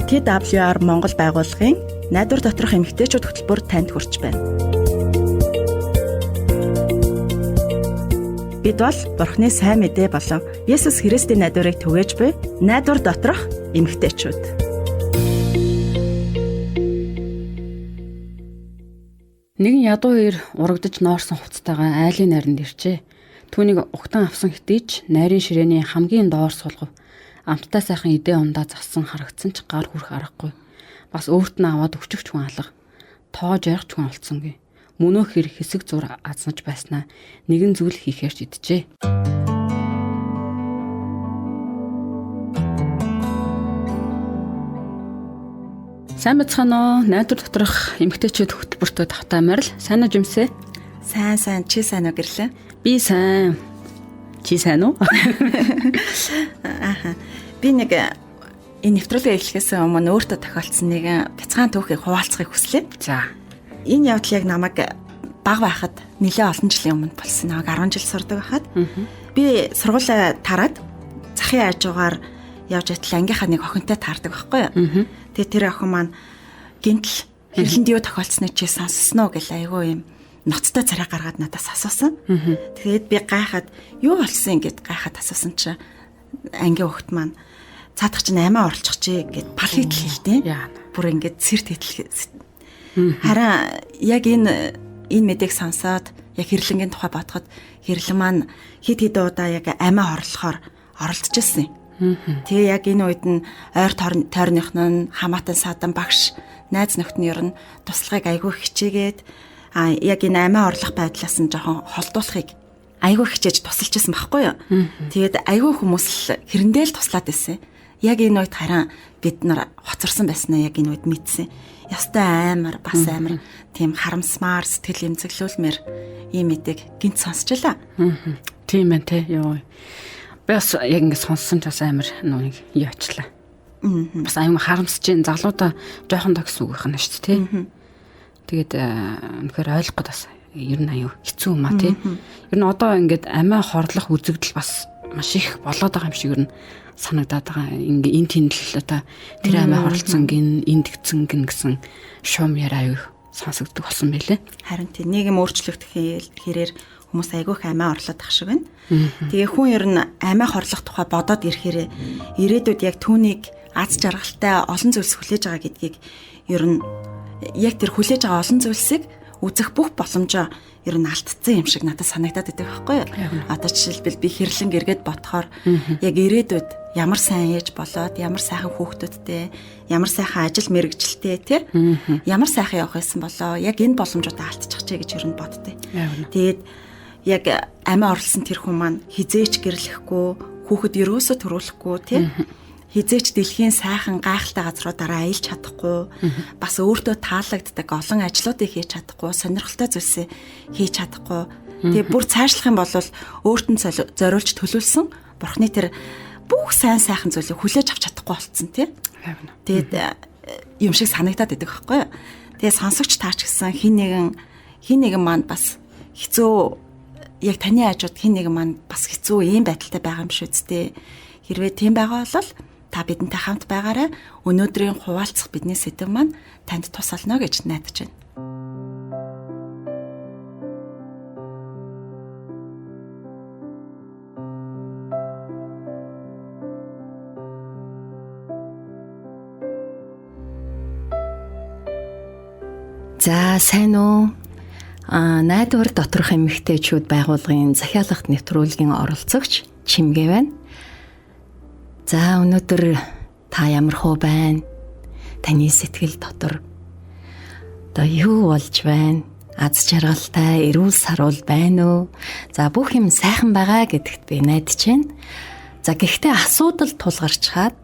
TWR Монгол байгууллагын найдвар доторх эмэгтэйчүүд хөтөлбөр танд хүрч байна. Бид бол Бурхны сайн мэдээ болон Есүс Христийн найдварыг түгээж буй найдвар доторх эмэгтэйчүүд. Нэгэн ядуу хоёр урагдж ноорсон хувцастайгаа айлын найранд иржээ. Түүнийг угтан авсан хэтийч найрын ширээний хамгийн доор сулгав. Амттай сайхан идэ ундаа зассан харагдсан ч гар хүрэх аргагүй. Бас өөрт нь аваад өчөгч хүн алга. Тоож ярих хүн олцсонгүй. Мөнөөх хэр хэсэг зур азнаж байснаа нэгэн зүйл хийхээрч иджээ. Сайн бацгаана уу? Найдвар доторх эмэгтэйчүүд хөтөлбөртөө тавтай марил. Сайн уу жимсэ? Сайн чи сайн уу гэрлээ? Би сайн. Чи сайн уу? Би нэг энэ нэвтрүүлгээ эхлэхээс өмнө өөртөө тохиолдсон нэгэн бяцхан түүхийг хуваалцахыг хүслээ. За. Энэ явдал яг намайг бага байхад нэлээ олон жилийн өмнө болсон. Намайг 10 жил сурдаг байхад би сургуулаа тараад захын хажуугаар явж байтал ангийнхаа нэг охинтой таардаг байхгүй юу? Тэгээ тэр охин маань гинтл хэрлэнд юу тохиолдсныг чи сонссноо гэл айгүй юм ноцтой царай гаргаад надаас асуусан. Тэгээд би гайхаад юу болсон гэд гайхаад асуусан чи ангийн хөхт маань цаадах чинь аймаа оролцох чи гэд пал хийдэл хэлдэг. Бүр ингээд цэрт хийдэл. Харин яг энэ мэдээг сонсоод яг хэрлэнгийн тухай бодоход хэрлэн маань хэд удаа яг аймаа орлохоор оролдож ирсэн. Тэгээ яг энэ үед нь ойр тойрных нь хамаатан садан багш найз нөхд нь ер нь туслагыг айгүй хичээгээд яг энэ аймаа орлох байдлаас нь жоохон холдуулахыг айгүй хичээж тусалж ирсэн байхгүй юу. Тэгээд айгүй хүмүүс л хэрэндээ л туслаад байсан. Яг энэ үед харин бид нар хоцорсон байснаа яг энэ үед мэдсэн. Ястай амар бас амар тийм харамсмаар сэтгэл эмзэглүүлмээр ийм мэдээг гинт сонсчлаа. Тийм ээ те ёо. Бас яг ингэ сонссон ч бас амар нүг яачлаа. Бас аюун харамсаж ин залуудаа жоохон доо гэсэн үг байна шүү дээ тий. Тэгээд үнэхээр ойлгоход бас ер нь аюу хэцүү юм а тий. Ер нь одоо ингээд амиа хорлох үзэгдэл бас маш их болоод байгаа юм шиг ер нь санагдаад байгаа. Ингээ энэ тэмдэл одоо тэр амиа хорлцсон гин эндгцэн гин гэсэн шум яриа аюу сонсогддог болсон байлээ. Харин тий нийгэм өөрчлөгдөх хэрээр хүмүүс айгүйх амиа орлоод ах шиг байна. Тэгээ хүн ер нь амиа хорлох тухай бодоод ирэхээр ирээдүйд яг түүнийг аз жаргалтай олон зүйлс хүлээж байгаа гэдгийг ер нь яг тэр хүлээж байгаа олон зүйлсийг үзэх бүх боломжоо ер нь алдсан юм шиг надад санагдаад байдаг байхгүй юу? Одоо жишээлбэл би хэрлэн эргээд бодохоор яг ирээдүйд ямар сайн ээж болоод ямар сайхан хүүхдүүдтэй ямар сайхан ажил мэргэжилтэй тий ямар сайхан явах байсан болоо яг энэ боломжуудаа алдчих чээ гэж ер нь боддөө. Тэгээд яг амиа орлсон тэр хүн маань хизээч гэрлэхгүй хүүхэд ерөөсөө төрүүлэхгүй тий хизээч дэлхийн сайхан гайхалтай газруудаараа аялж чадахгүй бас өөртөө таалагддаг олон ажлуудыг хийж чадахгүй сонирхолтой зүйлсээ хийж чадахгүй тэгээ бүр цаашлах юм бол өөртөө зориулж төлөвлөсөн Бурхны тэр бүх сайн сайхан зүйлийг хүлээж авч чадахгүй болцсон тий тэгээд юм шиг санагдаад байдаг байхгүй юу тэгээ сонсогч таач гэсэн хин нэгэн маань бас хэцүү яг таны хажууд хин нэгэн маань бас хэцүү ийм байдалтай байгаа юм шүү дээ хэрвээ тийм байгаа бол та бидэнтэй хамт байгаарай. Өнөөдрийн хуваалцах бидний сэдэв маань танд тусална гэж найдаж байна. За сайн уу? Найдвар доторх эмэгтэйчүүд байгууллагын захиалгат нэвтрүүлгийн оролцогч Чимгээ байна. За өнөөдөр та ямар хөө байна? Таны сэтгэл дотор одоо юу болж байна? Аз жаргалтай, эрүүл сарвал байна уу? За бүх юм сайхан байгаа гэдэгт би найдаж байна. За гэхдээ асуудал тулгарчхаад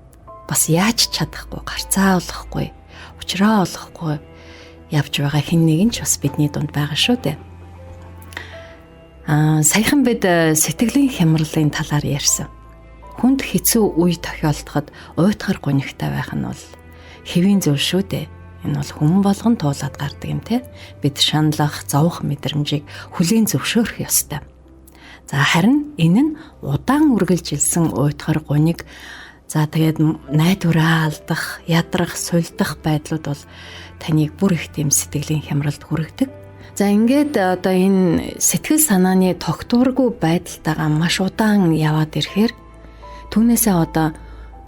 бас яаж чадахгүй, гарцаа олохгүй, учраа олохгүй явж байгаа хэн нэгэн ч бас бидний дунд байгаа шүү дээ. Саяхан бид сэтгэлийн хямралын талаар ярьсан. Хүнд хэцүү үе тохиолдоход уйтгар гонигтай байх нь бол хэвийн зүйл шүү дээ. Энэ бол хүн болгон туулаад гардаг юм те. Бид шаналлах, зовох мэдрэмжийг хүлээн зөвшөөрөх ёстой. За харин энэ нь удаан үргэлжилсэн уйтгар гониг За тэгээд найдвараа алдах, ядрах, сулдах байдлууд бол таныг бүр их тийм сэтгэлийн хямралд хүргэдэг. За ингээд одоо энэ сэтгэл санааны тогтворгүй байдалтайгаа маш удаан яваад ирэхээр түүнээсээ одоо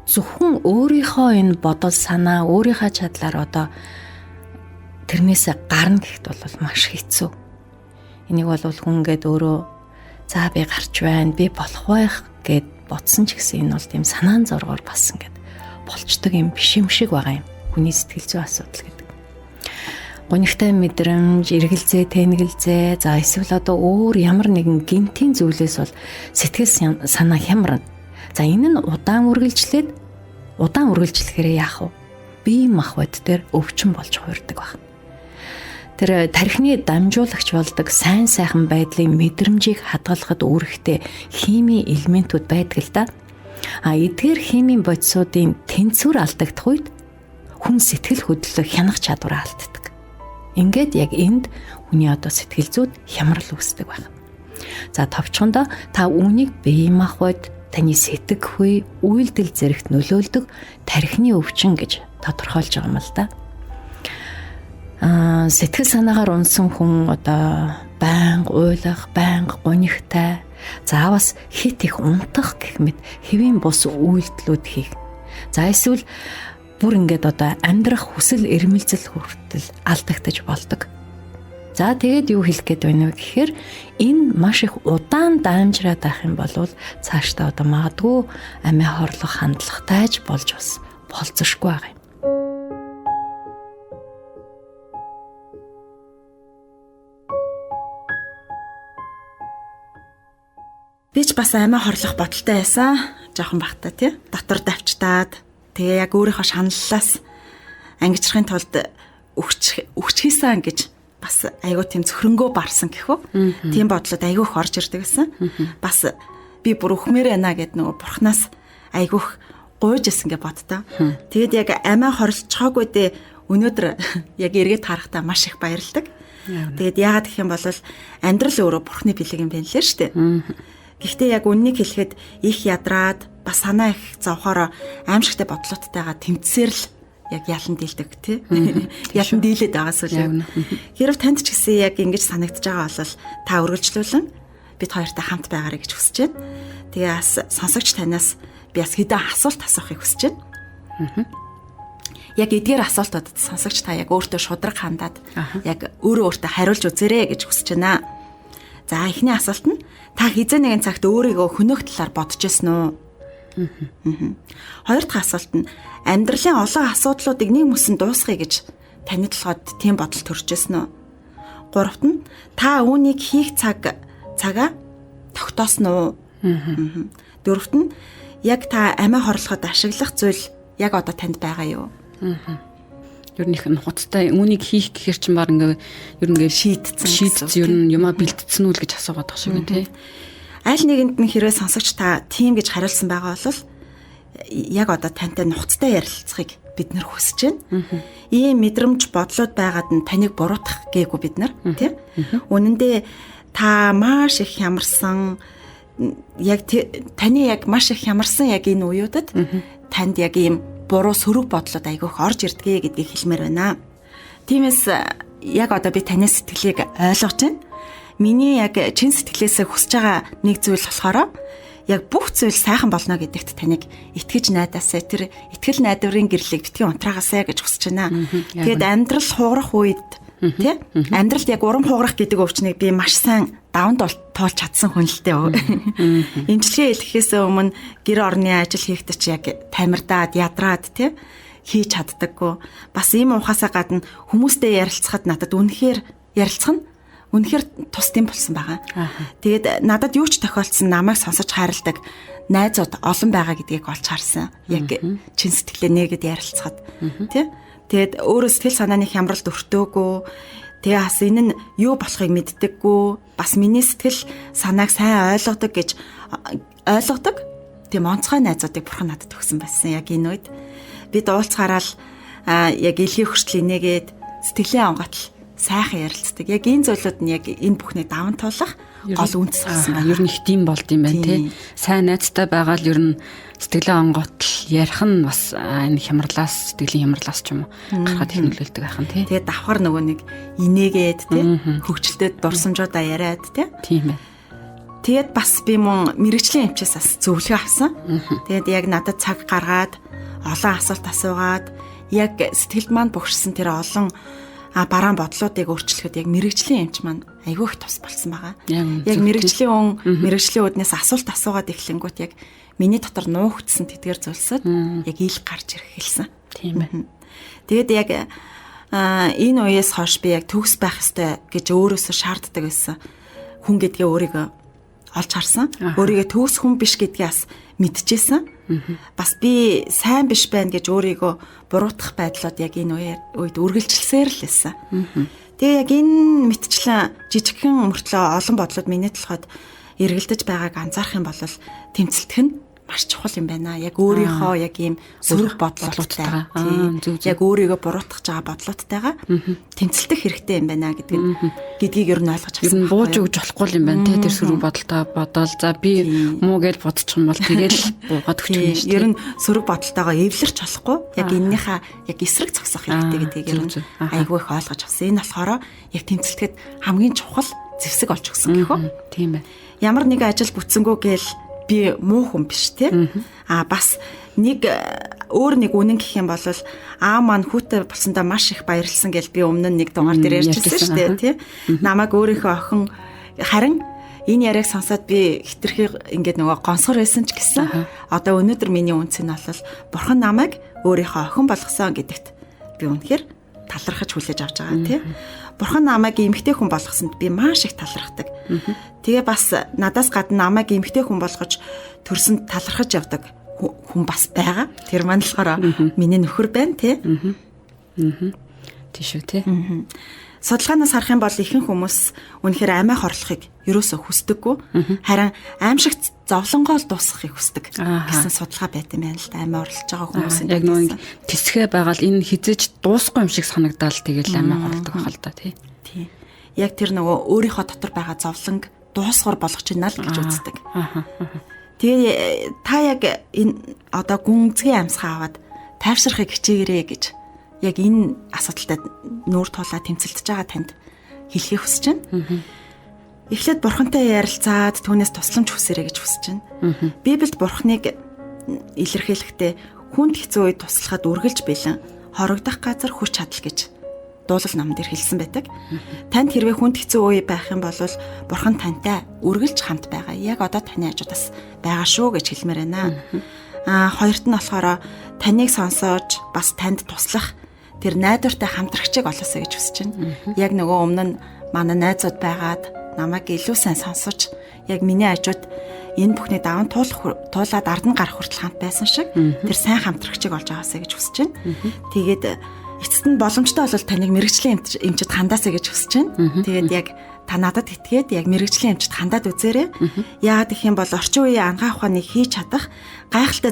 зөвхөн өөрийнхөө энэ бодол санаа, өөрийнхөө чадлаар одоо тэрнээсээ гарна гэхэд бол маш хэцүү. Энийг бол хүн ингээд өөрөө за би гарч байна, би болох байх гэд бодсон ч гэсэн энэ бол тийм санаан зоргоор бас ингээд болчдөг юм биш юм шиг байгаа юм. Хүний сэтгэл зүйн асуудал гэдэг. Гонигтай мэдрэмж, эргэлзээ, тэнэгэлзээ, за эсвэл одоо өөр ямар нэгэн гинтийн зүйлээс бол сэтгэл санаа хямрна. За энэ нь удаан үргэлжлэхээр яах вэ? Бие махбод дээр өвчин болж хуурдаг байна. Тэр тархины дамжуулагч болдог сайн сайхан байдлын мэдрэмжийг хадгалахад үүрэгтэй химийн элементүүд байдаг л да. Эдгээр химийн бодисуудын тэнцвэр алдагдах үед хүн сэтгэл хөдлөлөө хянах чадвараа алддаг. Ингээд яг энд хүний одоо сэтгэл зүйд хямрал үүсдэг байна. За товчхондоо та үүнийг бие махбод, таны сэтгэхүй, үйлдэл зэрэгт нөлөөлдөг тархины өвчин гэж тодорхойлж байгаа юм л да. Сэтгэл санаагаар унсан хүн одоо байнга уйлах, байнга гонигтай, за бас хит их унтах гэх мэт хэвийн бус үйлдэлүүд хийх. За эсвэл бүр ингээд одоо амьдрах хүсэл эрмэлзэл хүртэл алдагдаж болдог. За тэгээд юу хэлэх гээд байна вэ гэхээр энэ маш их удаан даамжраад байх юм бол цаашдаа одоо магадгүй амиа хорлох хандлагатайж болж бас болцсошгүй байгаа юм. Би ч бас амиа хорлох бодолтой байсан. Жохон бахта тий. Дотор давчтаад тэгээ яг өөрийнхөө шаналлаас ангижрахын тулд өгчихсэн гэж бас айгүй тийм зөвхрөнгөө барсан гэхүү. Тийм бодлоод айгүйх орж ирдэг гэсэн. Бас би бүр өхмөр байна гэд нөгөө бурхнаас айгүйх гуйж исэн гэж боддоо. Тэгээд яг амиа хорлцохоогүй дээ өнөөдөр яг эргээд харахтаа маш их баярлдаг. Тэгээд яагаад гэх юм бол амьдрал өөрөө бурхны бэлэг юм байна лээ шүү дээ. Гэхдээ яг үннийг хэлэхэд их ядраад бас санаа их зовхороо аимшигтай бодлооттойгоо тэмцсээр л яг ялан дийлдэг тий. Ялан дийлээд байгаас үл. Хэрв танд ч гэсэн яг ингэж санагдаж байгаа бол та үргэлжлүүлэн бид хоёртай хамт байгаарай гэж хүсэж байна. Тэгээ бас сонсогч танаас би бас хэдэн асуулт асуухыг хүсэж байна. Яг эдгээр асуултуудад сонсогч та яг өөртөө шудраг хандаад яг өөртөө хариулж үзээрэй гэж хүсэж байна. За эхний асуулт нь та хизээ нэгэн цагт өөрийгөө хөнөөх талаар бодож байсан уу? Хоёр дахь асуулт нь амьдралын олон асуудлуудыг нэг мөсөн дуусгая гэж таны толгойд тийм бодол төрж байсан уу? Гуравт нь та үүнийг хийх цагаа тогтоосон уу? Дөрөвт нь яг та амиа хорлоход ашиглах зүйл яг одоо танд байгаа юу? Ер нь их нухацтай үүнийг хийх гэхэр чинь баг ингээ ер нь шийдсэн ер нь юмаа бэлдсэн үл гэж асуугаад байгаа шиг байна тий. Аль нэгэнд нь хэрвээ сонсогч та тийм гэж хариулсан байгаа бол яг одоо тантай нухацтай ярилцахыг бид нар хүсэж байна. Ийм мэдрэмж бодлоод байгаад нь таныг буруутгах гээгүй бид нар тий. Үнэн дээр та маш их хямарсан яг таны яг маш их хямарсан яг энэ уюудад танд яг ийм буруу сөрөг бодлоод айгүйх орж ирдгээ гэдгийг хэлмээр байна. Тиймээс яг одоо би таны сэтгэлийг ойлгож байна. Миний яг чин сэтгэлээсээ хүсэж байгаа нэг зүйл болохоор яг бүх зүйл сайхан болно гэдэгт таныг итгэж найдаасаа тэр итгэл найдварын гэрлийг битгий унтраагаасаа гэж хүсэж байна. Тэгээд амьдрал хугарах үед тий амьдралд яг урам хугарах гэдэг өвчнийг би маш сайн даван тоолж чадсан хүн л дээ. Эмчилгээ хэлэхээс өмнө гэр орны ажил хийхдээ чи яг тамирдаад ядраад тий хийж чаддаггүй. Бас ийм ухаасаа гадна хүмүүстэй ярилцахад надад үнэхээр тус тийм болсон байгаа. Тэгээд надад юу ч тохиолдсон намайг сонсож хайрладаг найзууд олон байгаа гэдгийг олж харсан. Яг чин сэтгэлээ нэгэд ярилцахад тий. Тэгээд өөрөө сэтгэл санааны хямралд өртөөгүй. Тэгээ бас энэ нь юу болохыг мэддэггүй. Бас миний сэтгэл санааг сайн ойлгодог тийм онцгой найзуудыг бурхан надад өгсөн байсан яг энэ үед. Бид уулзгаараа л яг илгийн хүртэл инээгээд сэтгэлийн онготл сайхан ярилцдаг. Яг энэ зүйлүүд нь яг энэ бүхний даван туулах гол үндэс болсон. Ер нь их тийм болд юм байна тий. Сайн найзтай байгаа л ер нь сэтгэлээ онготл ярих нь бас энэ хямралаас сэтгэлийн хямралаас ч юм уу гарахад их нөлөөлдөг ахын тий. Тэгээд давхар нөгөө нэг инээгээд тий хөвгчлөлтөд дурсамжуудаа яриад тий. Тийм ээ. Тэгээд бас би мөн мэрэгжлийн эмчээс бас зөвлөгөө авсан. Тэгээд яг надад цаг гаргаад олон асуулт асуугаад яг сэтгэлд маань богшсон тэр олон бараан бодлоодыг өөрчлөхөд яг мэрэгжлийн эмч маань айгүй их тус болсон байгаа. Яг мэрэгжлийн мэрэгжлийн үднээс асуулт асуугаад эхлэнгүүт яг миний дотор нуугдсан тэдгээр зүйлсэд яг ил гарч ирэх хэлсэн. Тийм ээ. Тэгээд яг энэ үеэс хойш би яг төгс байх ёстой гэж өөрөөсөө шаарддаг байсан. Хүн гэдгээ өөрийгөө олж харсан. Өөрийгөө төгс хүн биш гэдгийг бас мэдчихсэн. Бас би сайн биш байна гэж өөрийгөө буруутгах байдлууд яг энэ үед үргэлжилсээр л байсан. Тэгээ яг энэ мэтчлэн жижигхэн мөртлөө олон бодлууд миний толгойд эргэлдэж байгааг анзаарах юм бол тэмцэлтэх нь маш чухал юм байна. Яг өөрийнхөө яг ийм сөрөг бодлоотойгаа яг өөрийгөө буруутгах байгаа бодлооттойгаа тэмцэлтэх хэрэгтэй юм байна гэдгийг ер нь ойлгож авсан. Ер нь бууж өгч болохгүй юм байна те тэр сөрөг бодолтой бодоол за би муу гэж бодчих юм бол тэгэл буугаад өгч юм шүү. Ер нь сөрөг бодолтойгоо эвлэрч болохгүй яг эннийхээ яг эсрэг зогсох хэрэгтэй гэдгийг ер нь айгүй их ойлгож авсан. Энэ болохоор яг тэмцэлтэхэд хамгийн чухал зэвсэг олж өгсөн гэхөө. Тийм ээ. Ямар нэг ажил бүтсэнгүү гээл би муу хүн биш те. Бас нэг өөр нэг үнэн гэх юм бол маань хүүтэй болсондоо маш их баярлсан гэж би өмнө нь нэг дугаар дээр ярьжсэн шүү дээ тий. Намайг өөрийнхөө охин харин энэ яриаг сонсоод би хитрхи ингээд нөгөө гонсгор байсан ч гэсэн одоо өнөөдөр миний үнц нь бол бурхан намайг өөрийнхөө охин болгосон гэдэгт би үнэхээр талархаж хүлээж авч байгаа тий. Бурхан намайг эмэгтэй хүн болгосонд би маш их талархдаг. Тэгээ бас надаас гадна намайг эмэгтэй хүн болгож төрсөнд талархаж явдаг хүн бас байгаа. Тэр маань болохоор миний нөхөр байна тий. Тийш үү тий. Судалгаанаас харах юм бол ихэнх хүмүүс үнэхээр амиа хорлохыг ерөөсөө хүсдэггүй. Харин аимшигт зовлонгоо л дуусгахыг хүсдэг гэсэн судалгаа байт юм байна л да. Амиа орлож байгаа хүмүүсийн яг нэг тэсгээ байгаа л энэ хизэж дуусахгүй юм шиг санагдаал тэгэл амиа хорлдог байх л да тий. Тий. Яг тэр нөгөө өөрийнхөө дотор байгаа зовлонг дуусгар болгож байна л гэж үздэг. Тэгээ та яг энэ одоо гүнзгий амьсгаа аваад тайвшрахыг хичээгээрэй гэж яг энэ асуудалтай нүүр тулаа тэмцэлдэж байгаа танд хэлхийг хүсэж байна. Эхлээд бурхантай ярилцаад түүнээс тусламж хүсээрэй гэж хүсэж байна. Библиэд бурхныг илэрхийлэхдээ хүнд хэцүү үед туслахад үргэлж бэлэн хорогдох газар хүч чадал гэж дуулал намд дээр хэлсэн байдаг. Танд хэрвээ хүнд хэцүү үе байх юм бол бурхан тантай үргэлж хамт байгаа. Яг одоо таны хажуудаас байгаа шүү гэж хэлмээр байна. Хоёрт нь болохоор таныг сонсоож бас танд туслах тэр найдвартай хамтрагчийг олоосэй гэж хүсэж байна. Яг нөгөө өмнө нь манай найзууд байгаад намайг илүү сайн сонсож яг миний хажууд энэ бүхний даван туулаад ард нь гарах хүртэл хамт байсан шиг тэр сайн хамтрагчийг олж аваасэй гэж хүсэж байна. Тэгээд эцэст нь боломжтой бол таныг мэрэгжлийн эмчид хандаасаа гэж хүсэж байна. Тэгээд яг та надад итгээд яг мэрэгжлийн эмчид хандаад үзээрэй. Яагаад гэх юм бол орчин үеийн ангаа ухааны хийж чадах гайхалтай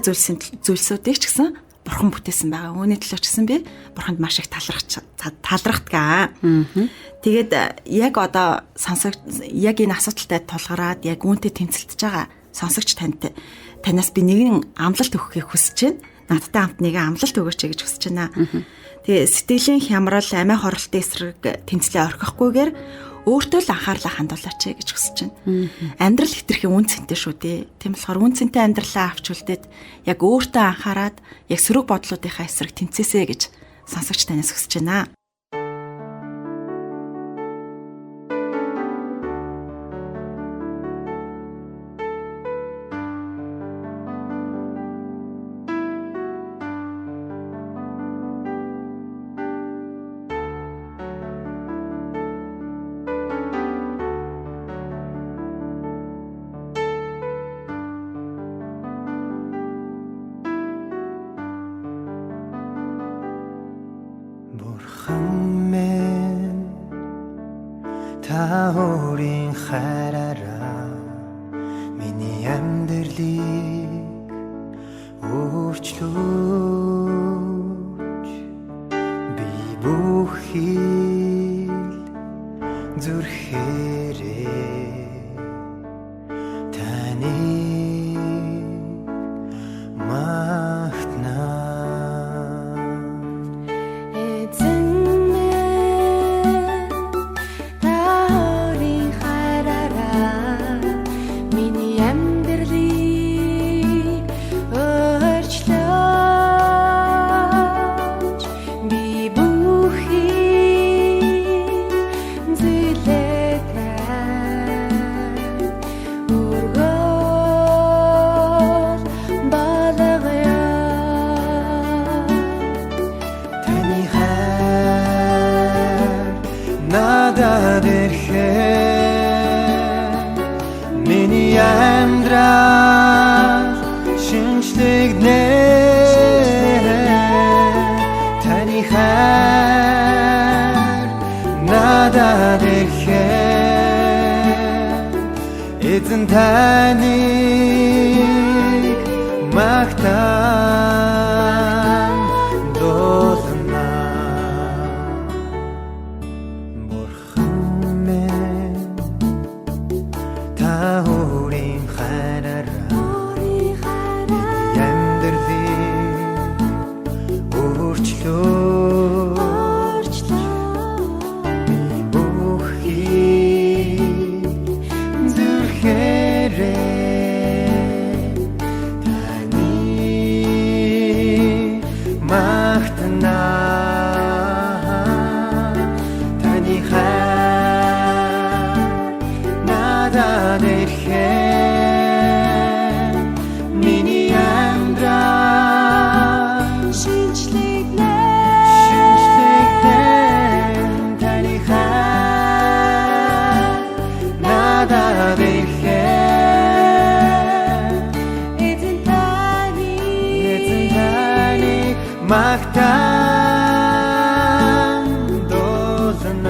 зүйлсүүдийг ч гэсэн бурхан бүтээсэн байгаа. Үүний төлөө ч гэсэн би бурханд маш их талархдаг. Тэгээд яг одоо яг энэ асуудалтай тулгараад яг үүнтэй тэмцэлдэж байгаа сонсогч танаас би нэгэн амлалт өгөхийг хүсэж байна. Надтай хамт нэгэн амлалт өгөөч гэж хүсэж байна. Тэгээ сэтгэлийн хямрал, амиа хорлолтын эсрэг тэмцлээ орхихгүйгээр өөртөө л анхаарлаа хандуулаач гэж хүсэж байна. Амьдрал хитрхи үн цэнтэй шүү дээ. Тийм болохоор үн цэнтэй амьдралаа авч үлдээд яг өөртөө анхаарад яг сөрөг бодлуудынхаа эсрэг тэмцээсэй гэж сонсогч танаас хүсэж байна. Та өөрийн хараараа миний амьдралыг өөрчлөөч би бүхий зүрхээрээ надад ирэхээр миний амьдрал шинжлэгднэ таны хайр надад ирэхээр эзэн таныг магтаан дуулна бурхан минь та өөрийн хайраараа амьдралыг өөрчлөө магтаан дуулна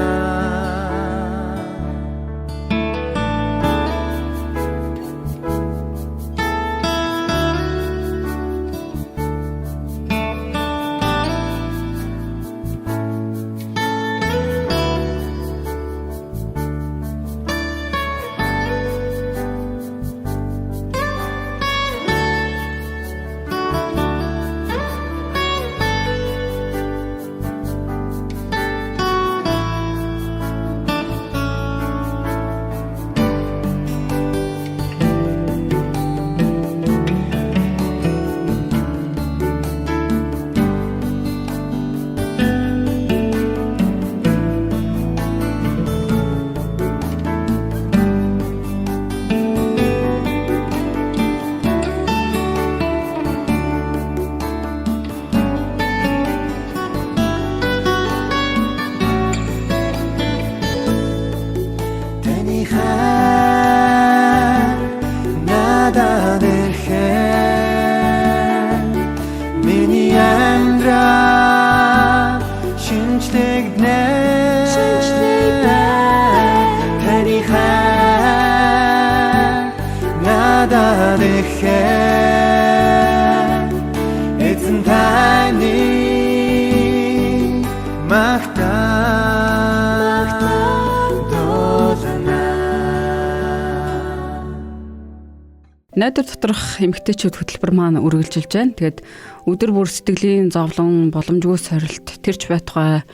Найдвар доторх эмэгтэйчүүд хөтөлбөр маань үргэлжилж байна. Тэгээд өдөр бүр сэтгэлийн зовлон, боломжгүй сорилт, тэрч байтугай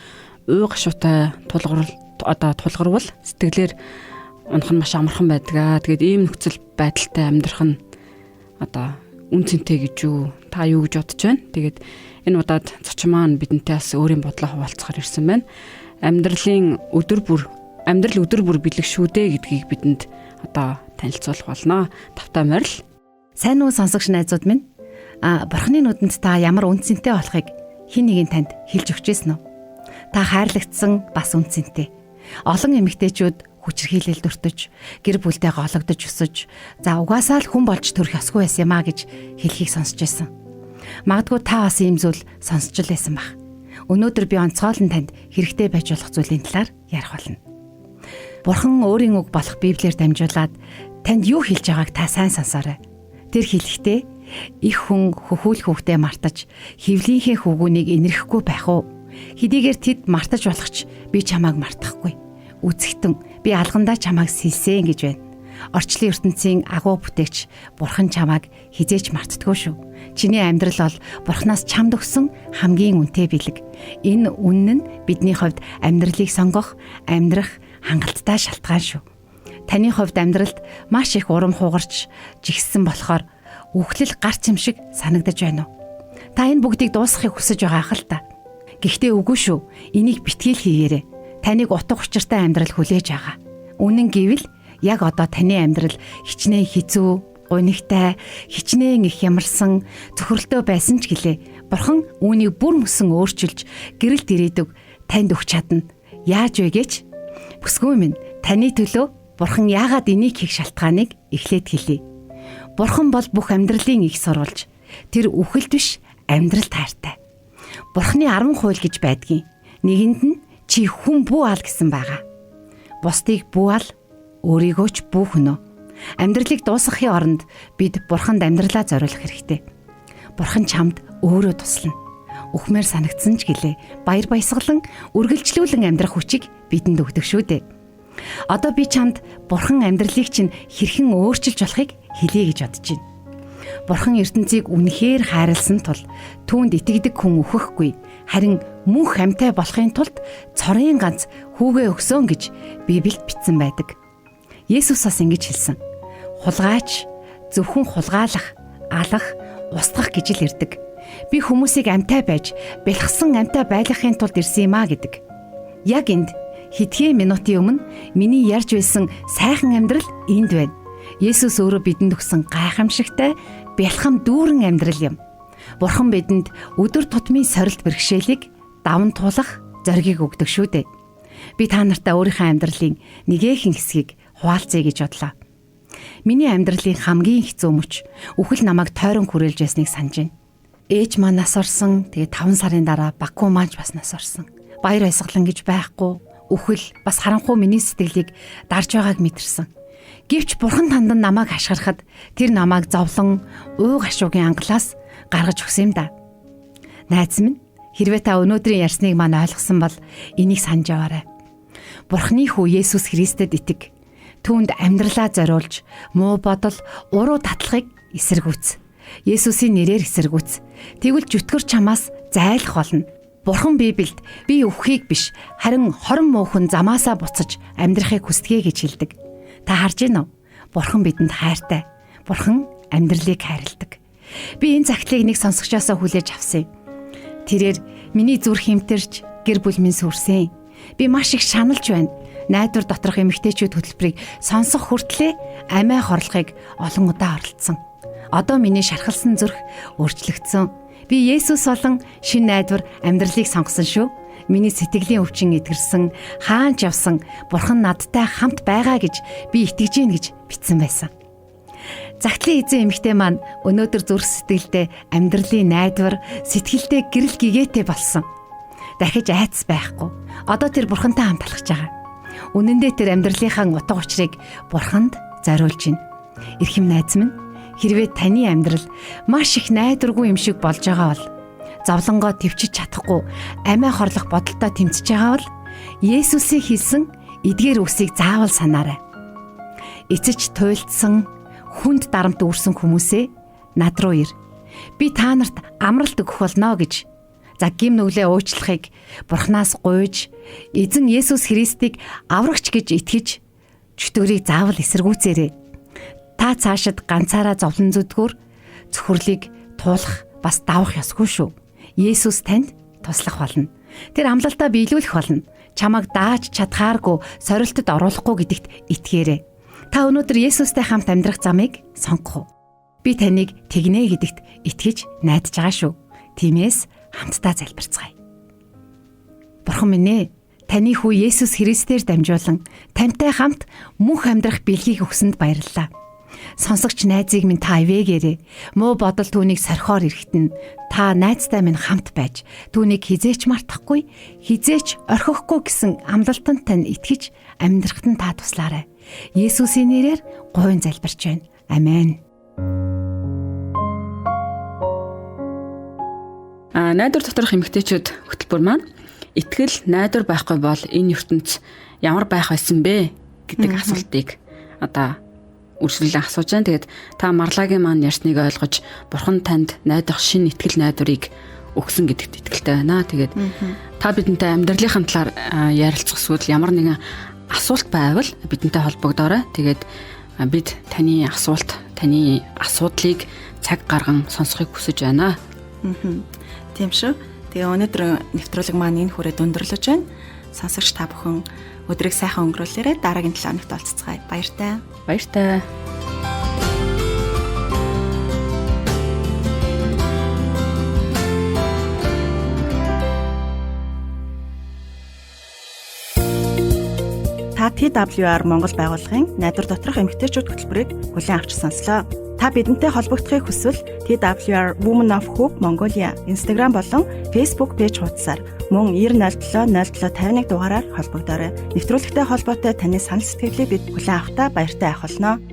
уу гашуутай тулгарвал сэтгэлээр унах нь маш амархан байдаг. Тэгээд ийм нөхцөл байдалтай амьдрах нь үн цэнтэй гэж юу? Та юу гэж бодож байна? Тэгээд энэ удаад зочин маань бидэнтэй бас өөрийн бодлоо хуваалцахаар ирсэн байна. Амьдрал өдөр бүр бэлэг шүү дээ гэдгийг бидэнд танилцуулах болно. Тавтай морил. Сайн уу сонсогч найзууд минь? Бурхны нүдэнд та ямар үнцэнтэй болохыг хэн нэгэн танд хэлж өгч байсан уу? Та хайрлагдсан бас үнцэнтэй. Олон эмэгтэйчүүд хүчирхийлэл дуртаж, гэр бүлтэй гологдож өсөж, за угаасаа л хүн болж төрөх ёсгүй байсан юм а гэж хэлхийг сонсч байсан. Магадгүй та бас ийм зүйл сонсч л байсан бах. Өнөөдөр би онцгойлон танд хэрэгтэй байж болох зүйлийн талаар ярих болно. Бурхан өөрийн үг болох Библиэр дамжуулаад танд юу хэлж байгааг та сайн сонсоорой. Тэр хэлэхдээ их хүн хөхүүл хүүхдээ мартаж, хөвлийнхээ хөвгүүнийг инэрхгүй байх уу? Хэдийгээр тэд мартаж болох ч би чамааг мартахгүй. Үзэгтэн би алгандаа чамааг сэлсэн гэж байна. Орчлын ертөнцийн агуу бүтээгч Бурхан чамайг хизээч мартдаггүй шүү. Чиний амьдрал бол Бурханаас чамд өгсөн хамгийн үнэтэй бэлэг. Энэ үнэн нь бидний хувьд амьдралыг сонгох, амьдрах хангалттай шалтгаан шүү. Таны хувьд амьдралд маш их урам хугарч жигссэн болохоор үхлэл гарч юм шиг санагдаж байна уу? Та энэ бүгдийг дуусгахыг хүсэж байгаа ах л та. Гэхдээ үгүй шүү. Энийг битгийл хийгээрэй. Таныг утга учиртай амьдрал хүлээж байгаа. Үнэн гэвэл яг одоо таны амьдрал хичнээн хэцүү, гунигтай, хичнээн их ямарсан, цөхрөлтөө байсан ч гэлээ. Бурхан үүнийг бүр мөсөн өөрчилж гэрэлт ирээдэг танд өгч чадна. Яаж вэ гэж? Бүсгүй минь, таны төлөө Бурхан яагаад энийг хийх шалтгааныг эхлээд хэлье. Бурхан бол бүх амьдралын их сурвалж. Тэр үхэлд биш, амьдрал таартай. Бурханы 10 хууль гэж байдгийн. Нэгэнд нь чи хүн бүү ал гэсэн байгаа. Бусдыг бүү ал, өөрийгөө ч бүү хөнөө. Амьдралыг дуусгахын оронд бид Бурханд амьдралаа зориулах хэрэгтэй. Бурхан чамд өөрөө туслана. Үхмээр санагдсан ч гэлээ. Баяр баясгалан, үргэлжлүүлэн амьдрах хүчийг бидэнд өгдөг шүү дээ. Одоо би чамд Бурхан амьдралыг чинь хэрхэн өөрчилж болохыг хэлье гэж бодож байна. Бурхан ертөнцийг үнэхээр хайрлсан тул түүнд итгэдэг хүн үхэхгүй, харин мөнх амьтаа болохын тулд цорын ганц хүүгээ өгсөн гэж Библиэд бичсэн байдаг. Есүс бас ингэж хэлсэн. Хулгайч зөвхөн хулгайлах, алах, устгах гэж л ирдэг. Би хүмүүсийг амьтаа байж, бэлгсэн амьтаа байлгахын тулд ирсэн юм а гэдэг. Яг энд хэдхэн минутын өмнө миний ярьж байсан сайхан амьдрал энд байна. Есүс өөрөө бидэнд өгсөн гайхамшигтай, бэлхам дүүрэн амьдрал юм. Бурхан бидэнд өдөр тутмын сорилт бэрхшээлийг даван туулах зоригийг өгдөг шүү дээ. Би та нартай өөрийнхөө амьдралын нэгэн хэсгийг хуваалцъя гэж бодлоо. Миний амьдралын хамгийн хэцүү мөч үхэл намайг тойрон хүрээлж байсныг санаж байна. Ээж маань нас орсон, тэгээ 5 сарын дараа Баку маань бас нас орсон. Баяр баясгалан гэж байхгүй, үхэл бас харанхуй миний сэтгэлийг дарж байгааг мэдэрсэн. Гэвч Бурхан тандан намайг хашгирахад тэр намайг зовлон ууг ашуугийн ангалаас гаргаж өгсөн юм да. Найз минь, хэрвээ та өнөөдрийн ярьсныг маань ойлгосон бол энийг санаж аваарай. Бурханы хүү Есүс Христэд итэг. Түүнд амьдралаа зориулж, муу бодол, уруу татлагыг эсэргүүц. Есүсийн нэрээр эсэргүүц. Тэгвэл зүтгэр чамаас зайлах болно. Бурхан Библиэд би үххийг биш, харин хорон муухан замаасаа буцаж амьдрахыг хүсдэгэ гэж хэлдэг. Та харж байна уу? Бурхан бидэнд хайртай. Бурхан амьдралыг хайрладаг. Би энэ загтлыг нэг сонсогчоосоо хүлээж авсан. Тэрээр миний зүрх хэмтэрч, гэр бүл минь сүрсэн. Би маш их шаналж байна. Найдвар доторх эмэгтэйчүүд хөтөлбөрийг сонсох хүртлээр амиа хорлохыг олон удаа оролдсон. Одоо миний шархалсан зүрх өөрчлөгдсөн. Би Есүс болон шинэ найдвар амьдралыг сонгосон шүү. Миний сэтгэлийн өвчин эдгэрсэн, хаанч явсан Бурхан надтай хамт байгаа гэж би итгэж гин гэж бичсэн байсан. Загтлын эзэн эмэгтэй маань өнөөдөр зүрх сэтгэлдээ амьдралын найдвар, сэтгэлдээ гэрэл гэгээтэй болсон. Дахиж айц байхгүй. Одоо тэр Бурхантай хамт алхаж байгаа. Үнэн дээр тэр амьдралынхаа утга учирыг Бурханд зориулж байна. Эрхэм найз минь, хэрвээ таны амьдрал маш их найдваргүй юм шиг болж байгаа бол, зовлонгоо төвчж чадахгүй, амиа хорлох бодолтой тэмцэж байгаа бол Есүсийн хэлсэн эдгээр үгсийг заавал санаарай. Эцэж туйлдсан, хүнд дарамт үүрсэн хүмүүсээ над руу ир. Би та нарт амралт өгөх болно гэж. За гим нүглээ уучлахыг Бурханаас гуйж, эзэн Есүс Христийг аврагч гэж итгэж, чөтгөрийг заавал эсэргүүцээрэй. Та цаашид ганцаараа зовлон зүдгүүр цөхрлийг туулах бас давах ёсгүй шүү. Есүс танд туслах болно. Тэр амлалтаа биелүүлэх болно. Чамайг дааж чадхааргүй, сорилтод оруулахгүй гэдэгт итгээрэй. Та өнөөдөр Есүстэй хамт амьдрах замыг сонгох уу? Би таныг тэгнэ гэдэгт итгэж найдаж байгаа шүү. Тиймээс хамтдаа залбирцгаая. Бурхан минь ээ, таны хүү Есүс Христээр дамжуулан тантай хамт мөнх амьдрах бэлгийг өгсөнд баярлалаа. Сонсогч найзыг минь та ивээгээрэй. Муу бодол түүнийг сорхоор эргэтэн. Та найзтай минь хамт байж түүнийг хизээч мартахгүй, хизээч орхихгүй гэсэн амлалтанд тань итгэж амьдрахад нь та туслаарай. Есүсийн нэрээр гойн залбирч байна. Амен. Найдвар доторх эмэгтэйчүүд хөтөлбөр маань итгэл найдвар байхгүй бол энэ ертөнц ямар байх байсан бэ гэдэг асуултыг одоо үргэлжлүүлэн асууж байна. Тэгээд та Марлагийн маань ярьсныг ойлгож бурхан танд найдах шинэ итгэл найдварыг өгсөн гэдэгт итгэлтэй байна. Тэгээд та бидэнтэй амьдралын талаар ярилцах эсвэл ямар нэгэн асуулт байвал бидэнтэй холбогдоорой. Тэгээд бид таны асуулт, таны асуудлыг цаг гарган сонсохыг хүсэж байна. Тийм шүү. Тэгээ өнөөдөр нэвтрүүлэг маань энэ хүрээд өндөрлөж байна. Сонсогч та бүхэн өдрийг сайхан өнгөрүүлээрэй. Дараагийн 7 хоногт олццгаая. Баяртай. Баяртай. Та TWR Монгол байгууллагын найдвар доторх эмэгтэйчүүд хөтөлбөрийг хүлээн авч сонслоо. Та бидэнтэй холбогдохыг хүсвэл TWR Women of Hope Mongolia Instagram болон Facebook пэйж хуудасаар мөн 9070751 дугаараар холбогдоорой. Нэвтрүүлэгтэй холбоотой таны санал сэтгэлийг бид хүлээн авахдаа баяртай байх болно.